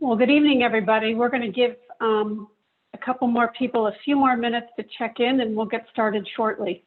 Well, good evening, everybody. We're going to give a couple more people a few more minutes to check in, and we'll get started shortly.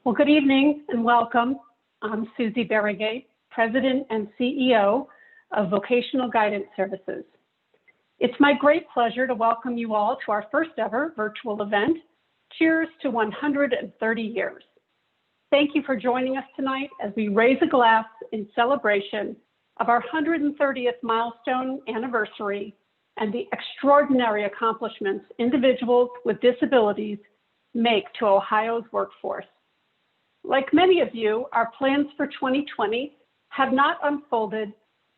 Well, good evening and welcome. I'm Susie Berregay, President and CEO of Vocational Guidance Services. It's my great pleasure to welcome you all to our first ever virtual event, Cheers to 130 Years. Thank you for joining us tonight as we raise a glass in celebration of our 130th milestone anniversary and the extraordinary accomplishments individuals with disabilities make to Ohio's workforce. Like many of you, our plans for 2020 have not unfolded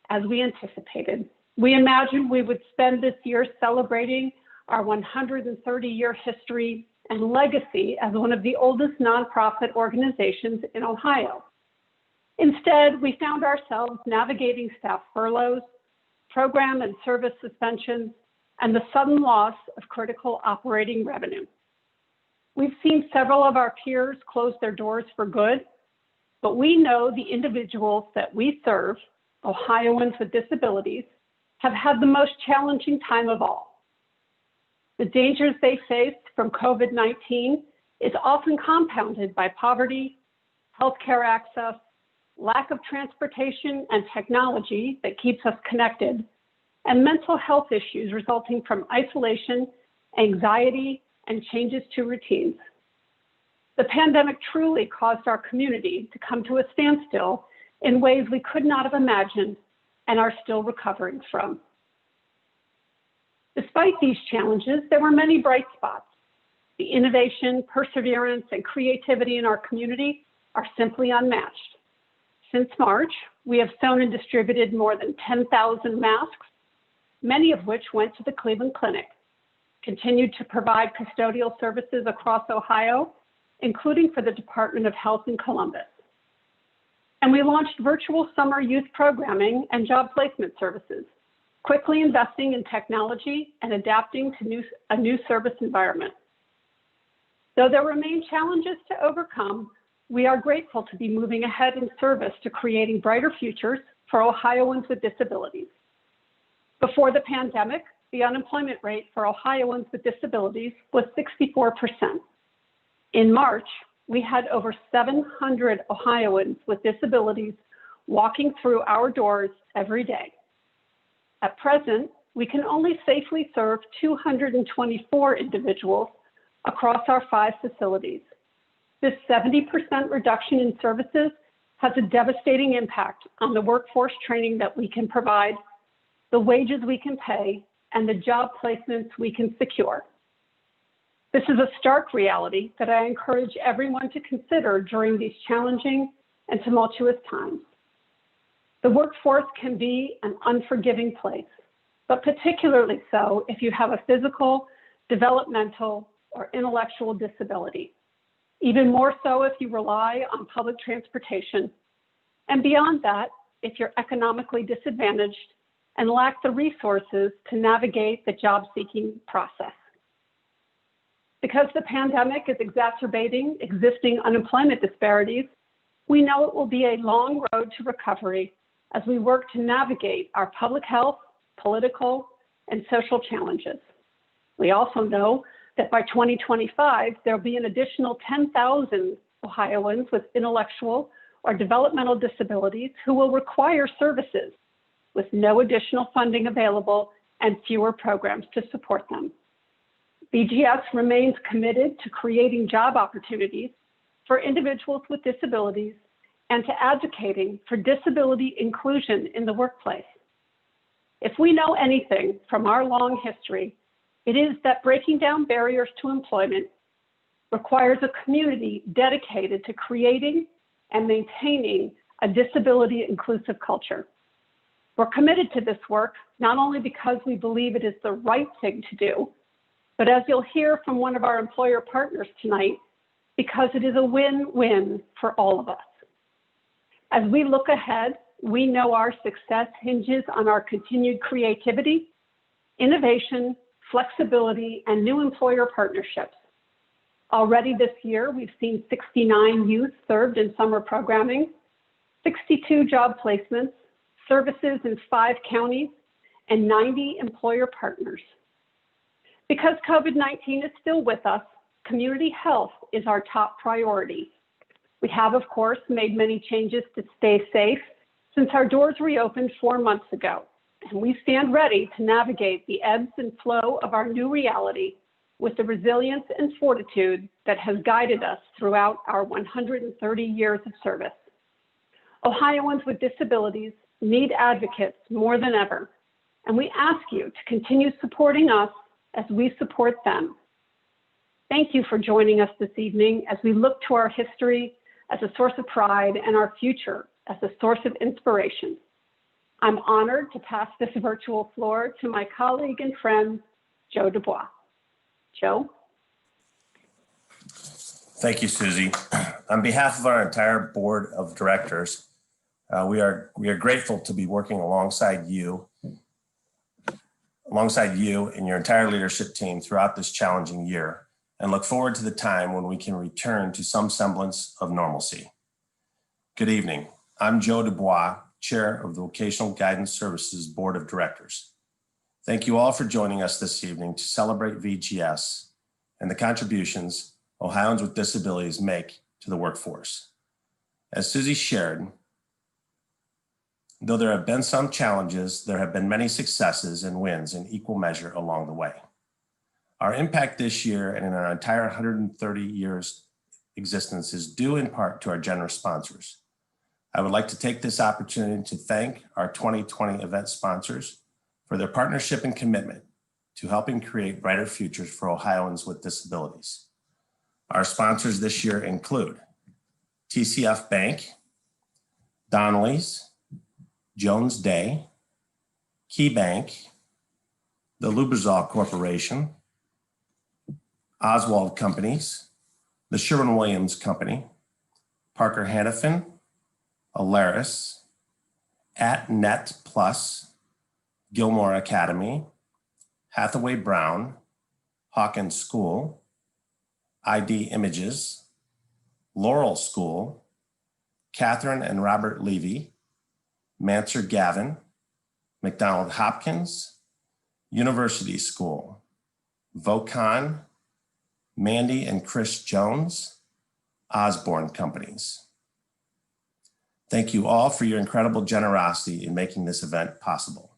as we anticipated. We imagined we would spend this year celebrating our 130-year history and legacy as one of the oldest nonprofit organizations in Ohio. Instead, we found ourselves navigating staff furloughs, program and service suspensions, and the sudden loss of critical operating revenue. We've seen several of our peers close their doors for good, but we know the individuals that we serve, Ohioans with disabilities, have had the most challenging time of all. The dangers they faced from COVID-19 is often compounded by poverty, healthcare access, lack of transportation and technology that keeps us connected, and mental health issues resulting from isolation, anxiety, and changes to routines. The pandemic truly caused our community to come to a standstill in ways we could not have imagined and are still recovering from. Despite these challenges, there were many bright spots. The innovation, perseverance, and creativity in our community are simply unmatched. Since March, we have sewn and distributed more than 10,000 masks, many of which went to the Cleveland Clinic, continued to provide custodial services across Ohio, including for the Department of Health in Columbus. And we launched virtual summer youth programming and job placement services, quickly investing in technology and adapting to a new service environment. Though there remain challenges to overcome, we are grateful to be moving ahead in service to creating brighter futures for Ohioans with disabilities. Before the pandemic, the unemployment rate for Ohioans with disabilities was 64%. In March, we had over 700 Ohioans with disabilities walking through our doors every day. At present, we can only safely serve 224 individuals across our 5 facilities. This 70% reduction in services has a devastating impact on the workforce training that we can provide, the wages we can pay, and the job placements we can secure. This is a stark reality that I encourage everyone to consider during these challenging and tumultuous times. The workforce can be an unforgiving place, but particularly so if you have a physical, developmental, or intellectual disability. even more so if you rely on public transportation. And beyond that, if you're economically disadvantaged and lack the resources to navigate the job-seeking process. Because the pandemic is exacerbating existing unemployment disparities, we know it will be a long road to recovery as we work to navigate our public health, political, and social challenges. We also know that by 2025, there'll be an additional 10,000 Ohioans with intellectual or developmental disabilities who will require services with no additional funding available and fewer programs to support them. VGS remains committed to creating job opportunities for individuals with disabilities and to advocating for disability inclusion in the workplace. If we know anything from our long history, it is that breaking down barriers to employment requires a community dedicated to creating and maintaining a disability inclusive culture. We're committed to this work, not only because we believe it is the right thing to do, but as you'll hear from one of our employer partners tonight, because it is a win-win for all of us. As we look ahead, we know our success hinges on our continued creativity, innovation, flexibility, and new employer partnerships. Already this year, we've seen 69 youth served in summer programming, 62 job placements, services in 5 counties, and 90 employer partners. Because COVID-19 is still with us, community health is our top priority. We have, of course, made many changes to stay safe since our doors reopened 4 months ago, and we stand ready to navigate the ebbs and flow of our new reality with the resilience and fortitude that has guided us throughout our 130 years of service. Ohioans with disabilities need advocates more than ever, and we ask you to continue supporting us as we support them. Thank you for joining us this evening as we look to our history as a source of pride and our future as a source of inspiration. I'm honored to pass this virtual floor to my colleague and friend, Joe Dubois. Joe? Thank you, Susie. On behalf of our entire board of directors, we are grateful to be working alongside you and your entire leadership team throughout this challenging year, and look forward to the time when we can return to some semblance of normalcy. Good evening. I'm Joe Dubois, Chair of the Vocational Guidance Services Board of Directors. Thank you all for joining us this evening to celebrate VGS and the contributions Ohioans with disabilities make to the workforce. As Susie shared, though there have been some challenges, there have been many successes and wins in equal measure along the way. Our impact this year and in our entire 130 years existence is due in part to our generous sponsors. I would like to take this opportunity to thank our 2020 event sponsors for their partnership and commitment to helping create brighter futures for Ohioans with disabilities. Our sponsors this year include TCF Bank, Donnelly's, Jones Day, Key Bank, the Lubrizol Corporation, Oswald Companies, the Sherwin-Williams Company, Parker Hannafin, Alaris, AtNet Plus, Gilmore Academy, Hathaway Brown, Hawkins School, ID Images, Laurel School, Catherine and Robert Levy, Manser Gavin, McDonald Hopkins, University School, Vocon, Mandy and Chris Jones, Osborne Companies. Thank you all for your incredible generosity in making this event possible.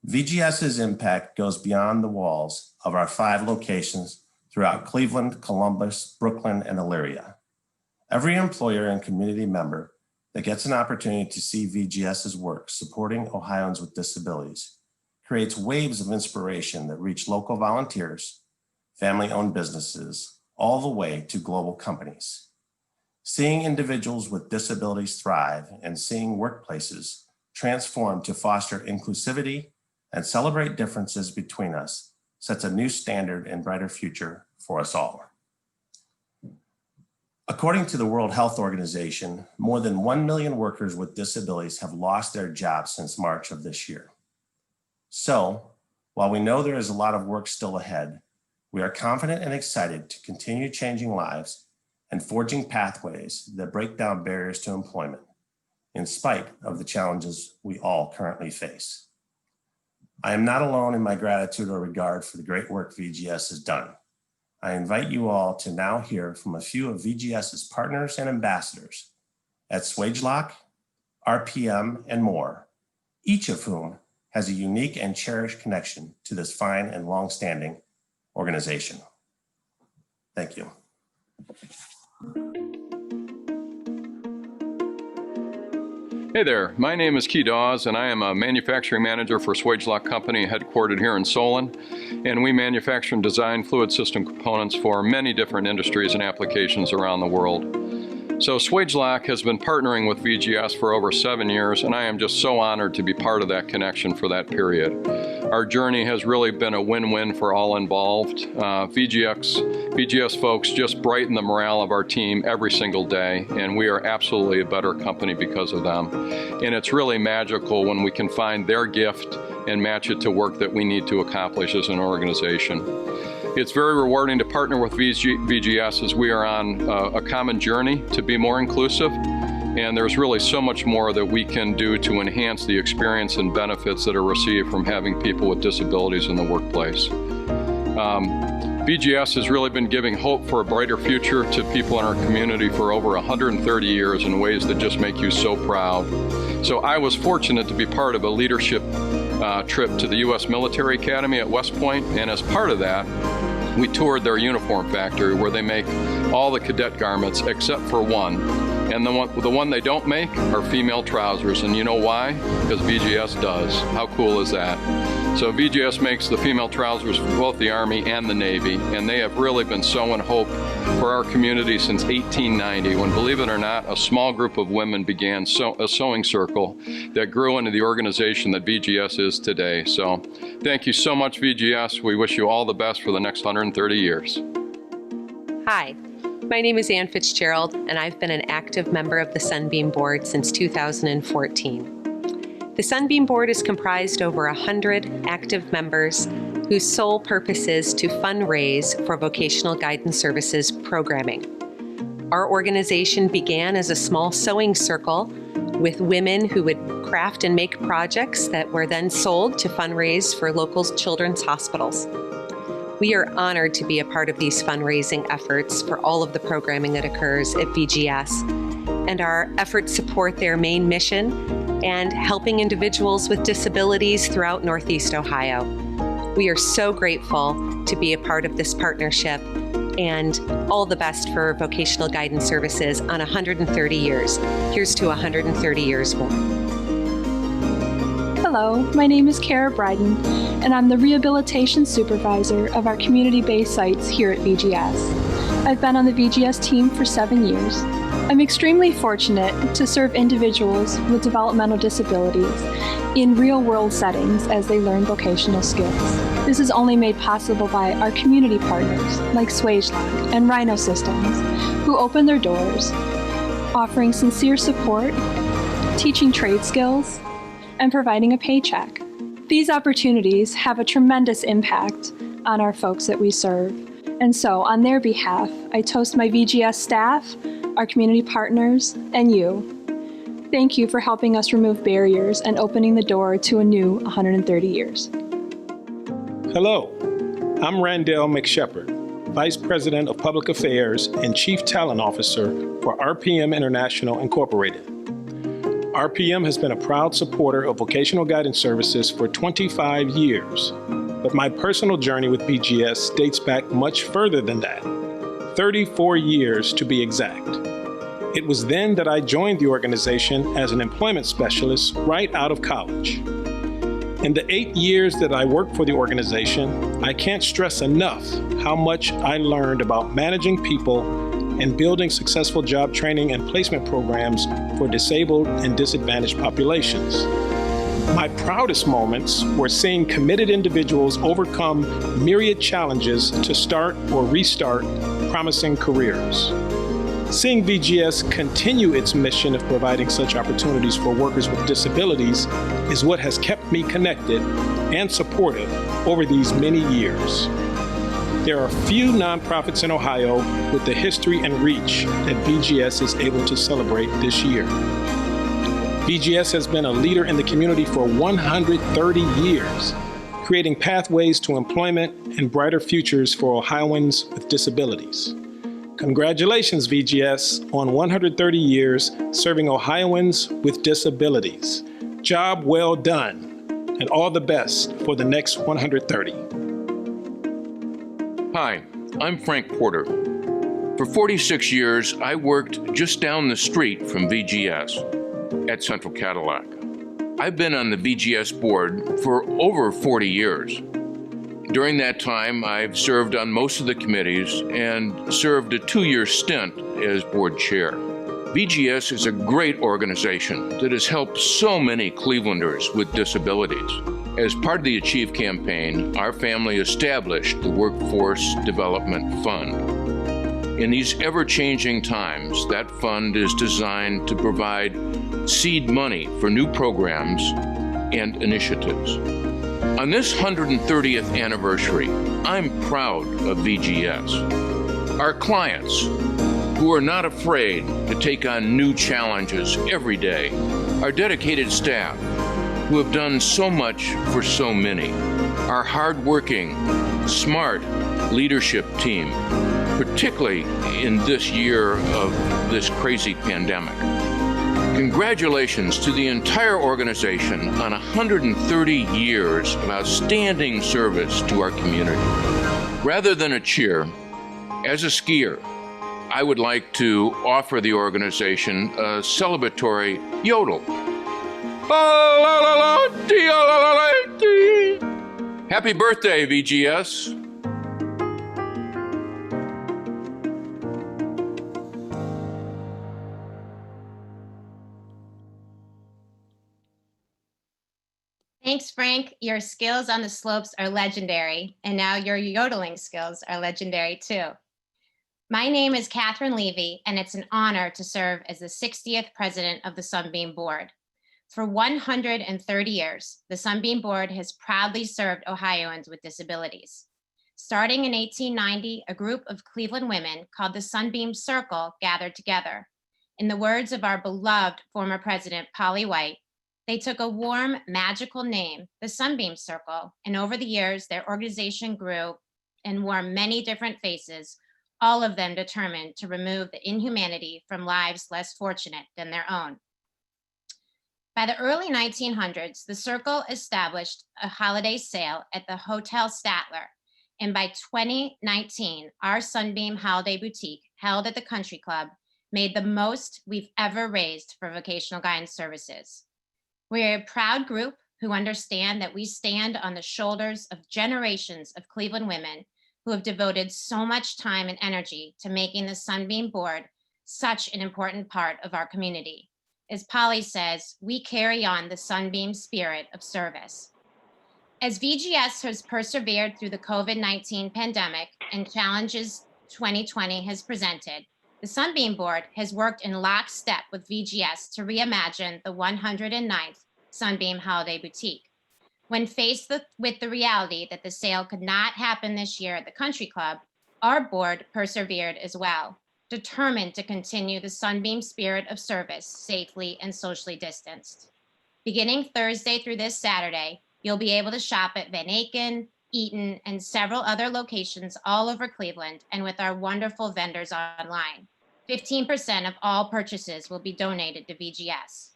VGS's impact goes beyond the walls of our 5 locations throughout Cleveland, Columbus, Brooklyn, and Elyria. Every employer and community member that gets an opportunity to see VGS's work supporting Ohioans with disabilities creates waves of inspiration that reach local volunteers, family-owned businesses, all the way to global companies. Seeing individuals with disabilities thrive and seeing workplaces transform to foster inclusivity and celebrate differences between us sets a new standard and brighter future for us all. According to the World Health Organization, more than 1 million workers with disabilities have lost their jobs since March of this year. So, while we know there is a lot of work still ahead, we are confident and excited to continue changing lives and forging pathways that break down barriers to employment, in spite of the challenges we all currently face. I am not alone in my gratitude or regard for the great work VGS has done. I invite you all to now hear from a few of VGS's partners and ambassadors at SwageLock, RPM, and more, each of whom has a unique and cherished connection to this fine and long-standing organization. Thank you. Hey there, my name is Key Dawes and I am a manufacturing manager for SwageLock Company headquartered here in Solon. And we manufacture and design fluid system components for many different industries and applications around the world. So SwageLock has been partnering with VGS for over 7 years, and I am just so honored to be part of that connection for that period. Our journey has really been a win-win for all involved. VGS folks just brighten the morale of our team every single day, and we are absolutely a better company because of them. And it's really magical when we can find their gift and match it to work that we need to accomplish as an organization. It's very rewarding to partner with VGS as we are on a common journey to be more inclusive, and there's really so much more that we can do to enhance the experience and benefits that are received from having people with disabilities in the workplace. VGS has really been giving hope for a brighter future to people in our community for over 130 years in ways that just make you so proud. So I was fortunate to be part of a leadership trip to the U.S. Military Academy at West Point, and as part of that, we toured their uniform factory where they make all the cadet garments except for one. And the one they don't make are female trousers. And you know why? Because VGS does. How cool is that? So VGS makes the female trousers for both the Army and the Navy, and they have really been sowing hope for our community since 1890, when, believe it or not, a small group of women began a sewing circle that grew into the organization that VGS is today. So thank you so much, VGS. We wish you all the best for the next 130 years. Hi, my name is Ann Fitzgerald, and I've been an active member of the Sunbeam Board since 2014. The Sunbeam Board is comprised of over 100 active members whose sole purpose is to fundraise for vocational guidance services programming. Our organization began as a small sewing circle with women who would craft and make projects that were then sold to fundraise for local children's hospitals. We are honored to be a part of these fundraising efforts for all of the programming that occurs at VGS, and our efforts support their main mission and helping individuals with disabilities throughout Northeast Ohio. We are so grateful to be a part of this partnership, and all the best for vocational guidance services on 130 years. Here's to 130 years more. Hello, my name is Kara Bryden, and I'm the Rehabilitation Supervisor of our community-based sites here at VGS. I've been on the VGS team for 7 years. I'm extremely fortunate to serve individuals with developmental disabilities in real-world settings as they learn vocational skills. This is only made possible by our community partners like SwageLock and Rhino Systems, who open their doors, offering sincere support, teaching trade skills, and providing a paycheck. These opportunities have a tremendous impact on our folks that we serve. And so, on their behalf, I toast my VGS staff, our community partners, and you. Thank you for helping us remove barriers and opening the door to a new 130 years. Hello, I'm Randall McShepard, Vice President of Public Affairs and Chief Talent Officer for RPM International Incorporated. RPM has been a proud supporter of vocational guidance services for 25 years, but my personal journey with VGS dates back much further than that, 34 years to be exact. It was then that I joined the organization as an employment specialist right out of college. In the 8 years that I worked for the organization, I can't stress enough how much I learned about managing people and building successful job training and placement programs for disabled and disadvantaged populations. My proudest moments were seeing committed individuals overcome myriad challenges to start or restart promising careers. Seeing VGS continue its mission of providing such opportunities for workers with disabilities is what has kept me connected and supportive over these many years. There are few nonprofits in Ohio with the history and reach that VGS is able to celebrate this year. VGS has been a leader in the community for 130 years, creating pathways to employment and brighter futures for Ohioans with disabilities. Congratulations, VGS, on 130 years serving Ohioans with disabilities. Job well done, and all the best for the next 130. Hi, I'm Frank Porter. For 46 years, I worked just down the street from VGS at Central Cadillac. I've been on the VGS board for over 40 years. During that time, I've served on most of the committees and served a 2-year stint as board chair. VGS is a great organization that has helped so many Clevelanders with disabilities. As part of the Achieve campaign, our family established the Workforce Development Fund. In these ever-changing times, that fund is designed to provide seed money for new programs and initiatives. On this 130th anniversary, I'm proud of VGS. Our clients, who are not afraid to take on new challenges every day, our dedicated staff, who have done so much for so many, our hardworking, smart leadership team, particularly in this year of this crazy pandemic. Congratulations to the entire organization on 130 years of outstanding service to our community. Rather than a cheer, as a skier, I would like to offer the organization a celebratory yodel. Happy birthday, VGS. Thanks, Frank. Your skills on the slopes are legendary, and now your yodeling skills are legendary too. My name is Catherine Levy, and it's an honor to serve as the 60th president of the Sunbeam Board. For 130 years, the Sunbeam Board has proudly served Ohioans with disabilities. Starting in 1890, a group of Cleveland women called the Sunbeam Circle gathered together. In the words of our beloved former president, Polly White, they took a warm, magical name, the Sunbeam Circle, and over the years, their organization grew and wore many different faces, all of them determined to remove the inhumanity from lives less fortunate than their own. By the early 1900s, the Circle established a holiday sale at the Hotel Statler, and by 2019, our Sunbeam Holiday Boutique, held at the Country Club, made the most we've ever raised for vocational guidance services. We're a proud group who understand that we stand on the shoulders of generations of Cleveland women who have devoted so much time and energy to making the Sunbeam Board such an important part of our community. As Polly says, we carry on the Sunbeam spirit of service. As VGS has persevered through the COVID-19 pandemic and challenges 2020 has presented, the Sunbeam Board has worked in lockstep with VGS to reimagine the 109th Sunbeam Holiday Boutique. When faced with the reality that the sale could not happen this year at the Country Club, our board persevered as well, determined to continue the Sunbeam spirit of service safely and socially distanced. Beginning Thursday through this Saturday, you'll be able to shop at Van Aken, Eaton, and several other locations all over Cleveland, and with our wonderful vendors online. 15% of all purchases will be donated to VGS.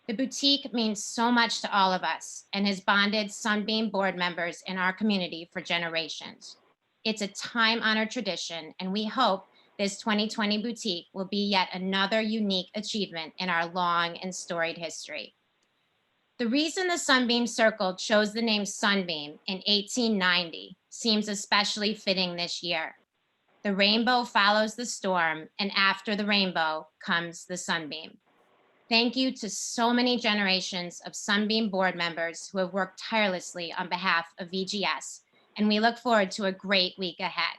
The boutique means so much to all of us and has bonded Sunbeam Board members in our community for generations. It's a time-honored tradition, and we hope this 2020 boutique will be yet another unique achievement in our long and storied history. The reason the Sunbeam Circle chose the name Sunbeam in 1890 seems especially fitting this year. The rainbow follows the storm, and after the rainbow comes the sunbeam. Thank you to so many generations of Sunbeam Board members who have worked tirelessly on behalf of VGS, and we look forward to a great week ahead.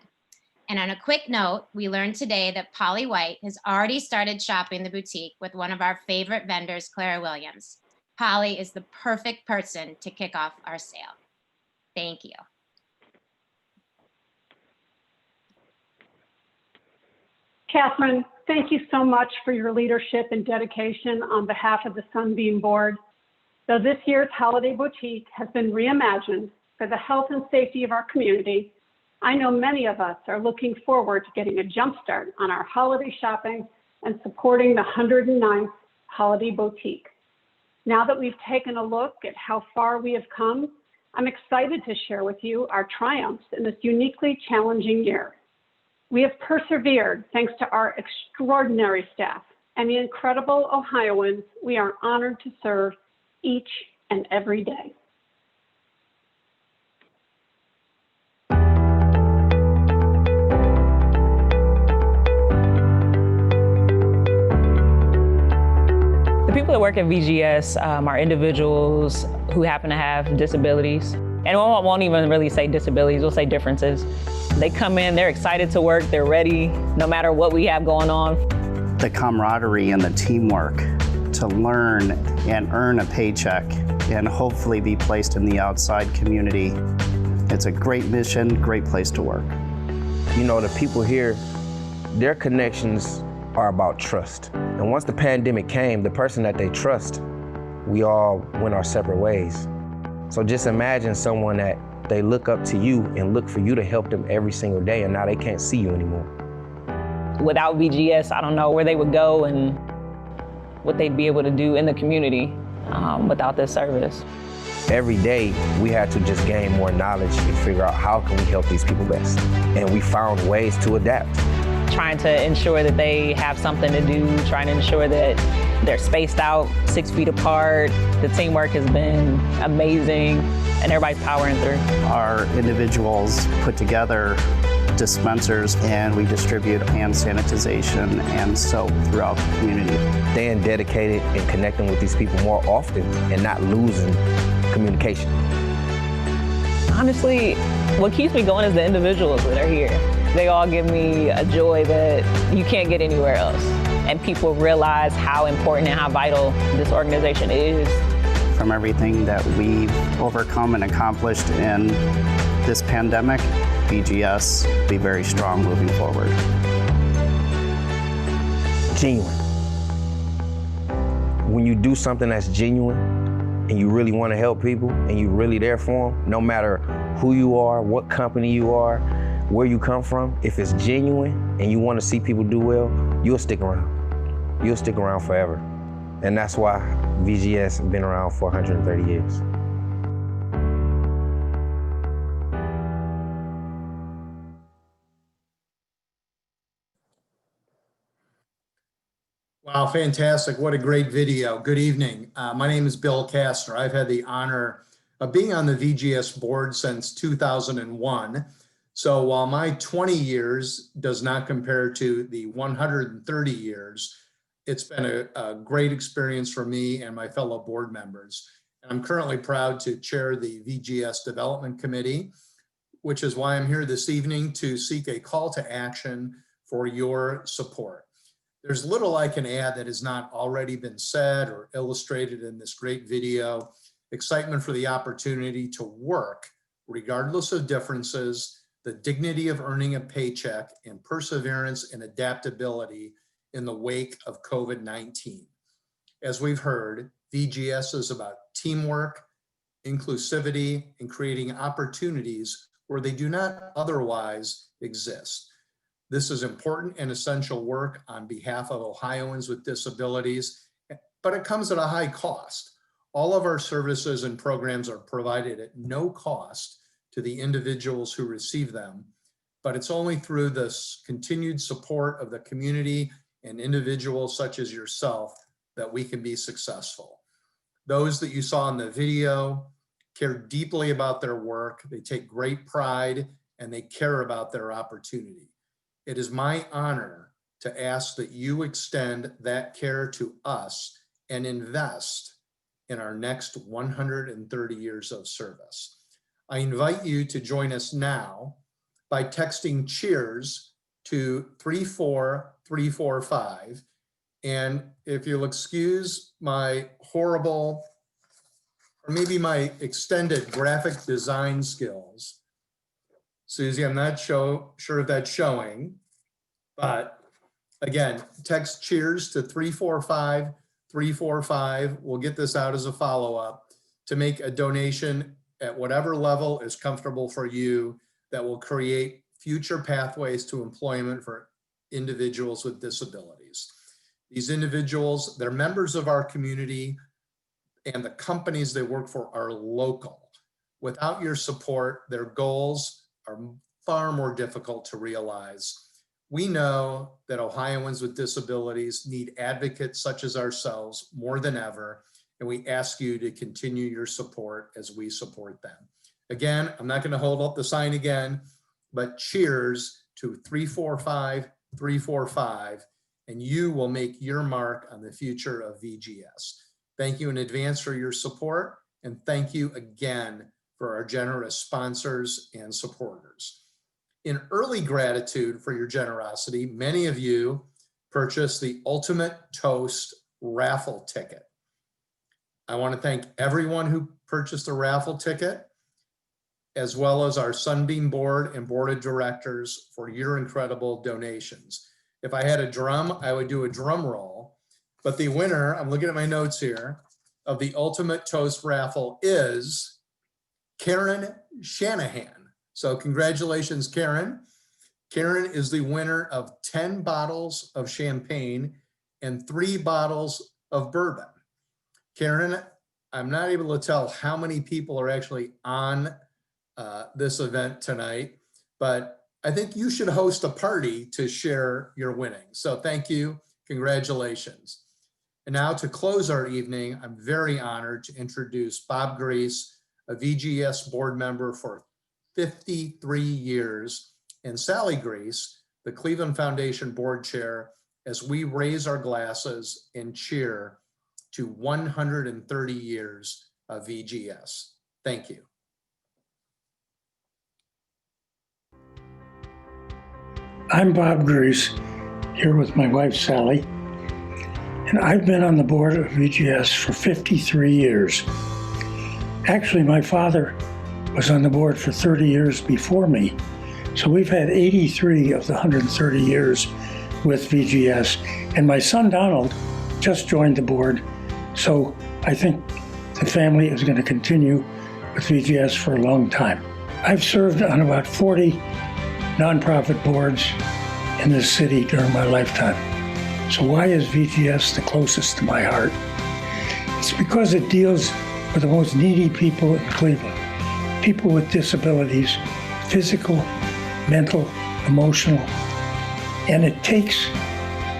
And on a quick note, we learned today that Polly White has already started shopping the boutique with one of our favorite vendors, Clara Williams. Polly is the perfect person to kick off our sale. Thank you. Catherine, thank you so much for your leadership and dedication on behalf of the Sunbeam Board. Though this year's holiday boutique has been reimagined for the health and safety of our community, I know many of us are looking forward to getting a jump start on our holiday shopping and supporting the 109th holiday boutique. Now that we've taken a look at how far we have come, I'm excited to share with you our triumphs in this uniquely challenging year. We have persevered thanks to our extraordinary staff and the incredible Ohioans we are honored to serve each and every day. The people that work at VGS are individuals who happen to have disabilities. And we won't even really say disabilities, we'll say differences. They come in, they're excited to work, they're ready, no matter what we have going on. The camaraderie and the teamwork to learn and earn a paycheck and hopefully be placed in the outside community. It's a great mission, great place to work. You know, the people here, their connections are about trust. And once the pandemic came, the person that they trust, we all went our separate ways. So just imagine someone that they look up to you and look for you to help them every single day, and now they can't see you anymore. Without VGS, I don't know where they would go and what they'd be able to do in the community without this service. Every day, we had to just gain more knowledge and figure out how can we help these people best. And we found ways to adapt. Trying to ensure that they have something to do, trying to ensure that they're spaced out 6 feet apart. The teamwork has been amazing, and everybody's powering through. Our individuals put together dispensers, and we distribute hand sanitization and soap throughout the community. Staying dedicated and connecting with these people more often and not losing communication. Honestly, what keeps me going is the individuals that are here. They all give me a joy that you can't get anywhere else. And people realize how important and how vital this organization is. From everything that we've overcome and accomplished in this pandemic, VGS will be very strong moving forward. Genuine. When you do something that's genuine and you really want to help people and you're really there for them, no matter who you are, what company you are, where you come from, if it's genuine and you want to see people do well, you'll stick around. You'll stick around forever. And that's why VGS has been around for 130 years. Wow, fantastic. What a great video. Good evening. My name is Bill Kastner. I've had the honor of being on the VGS board since 2001. So while my 20 years does not compare to the 130 years, it's been a great experience for me and my fellow board members. I'm currently proud to chair the VGS Development Committee, which is why I'm here this evening to seek a call to action for your support. There's little I can add that has not already been said or illustrated in this great video. Excitement for the opportunity to work regardless of differences, the dignity of earning a paycheck, and perseverance and adaptability in the wake of COVID-19. As we've heard, VGS is about teamwork, inclusivity, and creating opportunities where they do not otherwise exist. This is important and essential work on behalf of Ohioans with disabilities, but it comes at a high cost. All of our services and programs are provided at no cost to the individuals who receive them, but it's only through this continued support of the community and individuals such as yourself that we can be successful. Those that you saw in the video care deeply about their work, they take great pride, and they care about their opportunity. It is my honor to ask that you extend that care to us and invest in our next 130 years of service. I invite you to join us now by texting cheers to 34345. And if you'll excuse my horrible, or maybe my extended graphic design skills, Susie, I'm not sure if that's showing, but again, text cheers to 345-345. We'll get this out as a follow-up to make a donation at whatever level is comfortable for you that will create future pathways to employment for individuals with disabilities. These individuals, they're members of our community, and the companies they work for are local. Without your support, their goals are far more difficult to realize. We know that Ohioans with disabilities need advocates such as ourselves more than ever, and we ask you to continue your support as we support them. Again, I'm not going to hold up the sign again, but cheers to 345-345, and you will make your mark on the future of VGS. Thank you in advance for your support, and thank you again for our generous sponsors and supporters. In early gratitude for your generosity, many of you purchased the Ultimate Toast raffle ticket. I want to thank everyone who purchased a raffle ticket, as well as our Sunbeam Board and Board of Directors for your incredible donations. If I had a drum, I would do a drum roll, but the winner, I'm looking at my notes here, of the Ultimate Toast raffle is Karen Shanahan. So congratulations, Karen. Karen is the winner of 10 bottles of champagne and 3 bottles of bourbon. Karen, I'm not able to tell how many people are actually on this event tonight, but I think you should host a party to share your winnings. So thank you, congratulations. And now to close our evening, I'm very honored to introduce Bob Grease, a VGS board member for 53 years, and Sally Grease, the Cleveland Foundation board chair, as we raise our glasses and cheer to 130 years of VGS. Thank you. I'm Bob Grease, here with my wife, Sally, and I've been on the board of VGS for 53 years. Actually, my father was on the board for 30 years before me, so we've had 83 of the 130 years with VGS, and my son, Donald, just joined the board, so I think the family is going to continue with VGS for a long time. I've served on about 40 nonprofit boards in this city during my lifetime. So why is VGS the closest to my heart? It's because it deals with the most needy people in Cleveland. People with disabilities, physical, mental, emotional, and it takes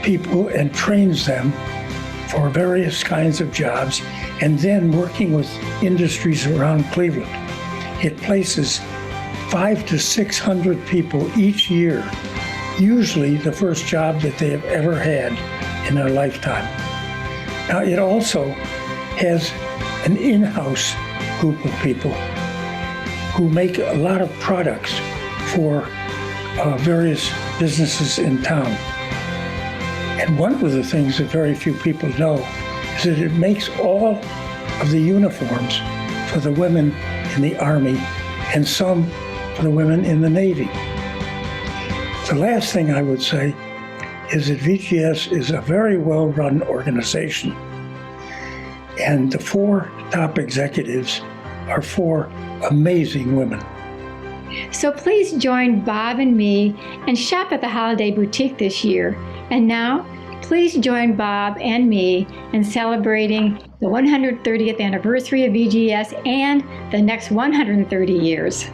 people and trains them for various kinds of jobs, and then working with industries around Cleveland. It places 500 to 600 people each year, usually the first job that they have ever had in their lifetime. Now, it also has an in-house group of people who make a lot of products for various businesses in town. And one of the things that very few people know is that it makes all of the uniforms for the women in the Army and some for the women in the Navy. The last thing I would say is that VGS is a very well-run organization, and the 4 top executives are 4 amazing women. So please join Bob and me and shop at the Holiday Boutique this year. And now, please join Bob and me in celebrating the 130th anniversary of VGS and the next 130 years.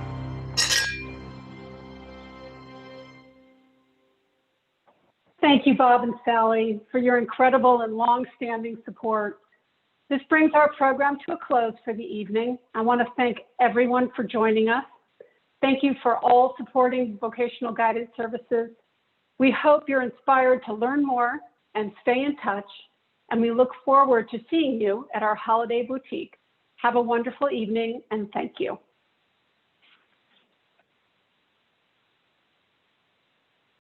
Thank you, Bob and Sally, for your incredible and long-standing support. This brings our program to a close for the evening. I want to thank everyone for joining us. Thank you for all supporting vocational guidance services. We hope you're inspired to learn more and stay in touch, and we look forward to seeing you at our Holiday Boutique. Have a wonderful evening, and thank you.